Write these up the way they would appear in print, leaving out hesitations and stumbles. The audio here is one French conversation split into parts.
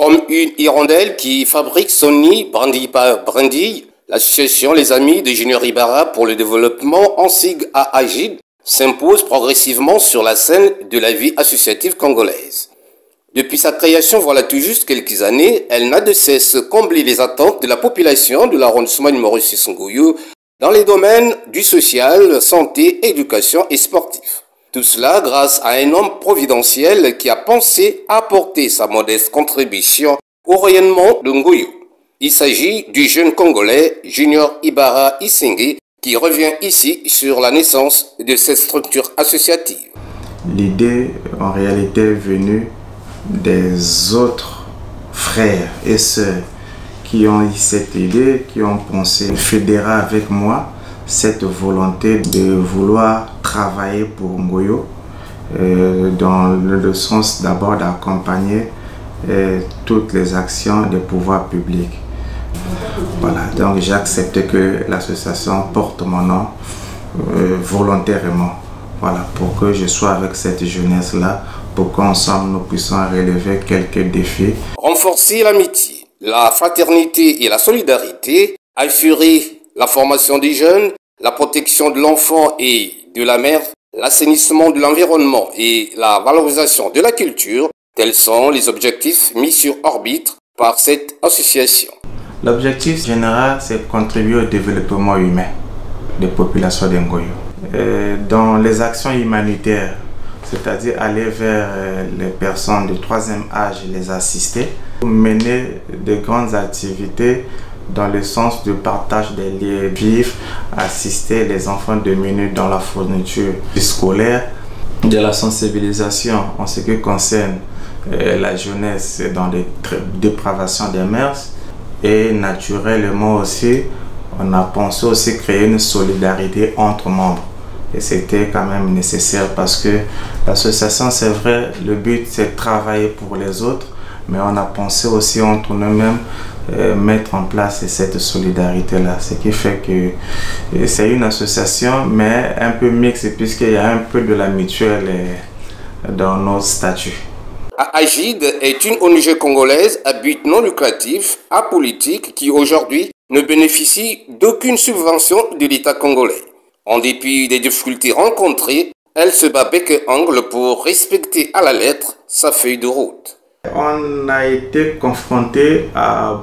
Comme une hirondelle qui fabrique son nid, brindille par brindille, l'association Les Amis de Junior Ibarra pour le développement, en sigle à Agide, s'impose progressivement sur la scène de la vie associative congolaise. Depuis sa création, voilà tout juste quelques années, elle n'a de cesse combler les attentes de la population de l'arrondissement de Maurice-Ngouyou dans les domaines du social, santé, éducation et sportif. Tout cela grâce à un homme providentiel qui a pensé apporter sa modeste contribution au rayonnement de Ngouyou. Il s'agit du jeune Congolais Junior Ibarra Issengi qui revient ici sur la naissance de cette structure associative. L'idée en réalité est venue des autres frères et sœurs qui ont eu cette idée, qui ont pensé fédérer avec moi cette volonté de vouloir travailler pour Ngouyou dans le sens d'abord d'accompagner toutes les actions des pouvoirs publics. Voilà, donc j'ai accepté que l'association porte mon nom volontairement, voilà, pour que je sois avec cette jeunesse-là, pour qu'ensemble nous puissions relever quelques défis. Renforcer l'amitié, la fraternité et la solidarité, assurer la formation des jeunes, la protection de l'enfant et de la mère, l'assainissement de l'environnement et la valorisation de la culture, tels sont les objectifs mis sur orbite par cette association. L'objectif général, c'est de contribuer au développement humain des populations de Ngouyou. Dans les actions humanitaires, c'est-à-dire aller vers les personnes de troisième âge et les assister, mener de grandes activités dans le sens du partage des lieux vifs, assister les enfants démunis dans la fourniture scolaire, de la sensibilisation en ce qui concerne la jeunesse dans les dépravations des mœurs, et naturellement aussi, on a pensé aussi créer une solidarité entre membres. Et c'était quand même nécessaire parce que l'association, c'est vrai, le but c'est de travailler pour les autres, mais on a pensé aussi entre nous-mêmes mettre en place cette solidarité-là. Ce qui fait que c'est une association, mais un peu mixte puisqu'il y a un peu de la mutuelle dans nos statuts. Agide est une ONG congolaise à but non lucratif, apolitique, qui aujourd'hui ne bénéficie d'aucune subvention de l'État congolais. En dépit des difficultés rencontrées, elle se bat bec et ongle pour respecter à la lettre sa feuille de route. On a été confronté à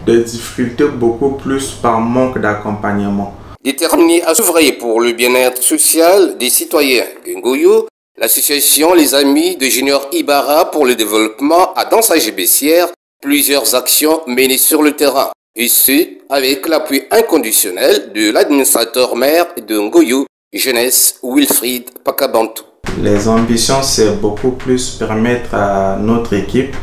des difficultés beaucoup plus par manque d'accompagnement. Déterminée à s'ouvrir pour le bien-être social des citoyens de Ngouyou, l'association Les Amis de Junior Ibarra pour le développement a dans sa gébéssière plusieurs actions menées sur le terrain, et ce, avec l'appui inconditionnel de l'administrateur maire de Ngouyou, jeunesse Wilfried Pakabantou. Les ambitions, c'est beaucoup plus permettre à notre équipe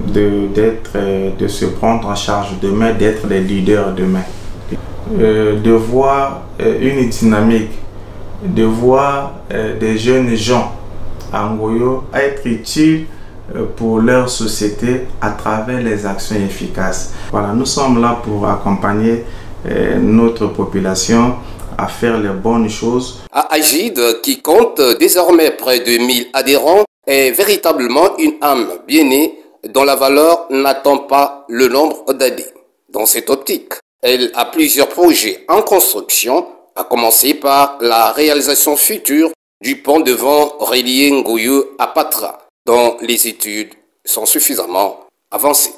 de se prendre en charge demain, d'être les leaders demain. De voir une dynamique, de voir des jeunes gens à Ngouyou être utiles pour leur société à travers les actions efficaces. Voilà, nous sommes là pour accompagner notre population à faire les bonnes choses. Agide, qui compte désormais près de 1000 adhérents, est véritablement une âme bien née dont la valeur n'attend pas le nombre d'années. Dans cette optique, elle a plusieurs projets en construction, à commencer par la réalisation future du pont devant relier Ngouyou à Patra, dont les études sont suffisamment avancées.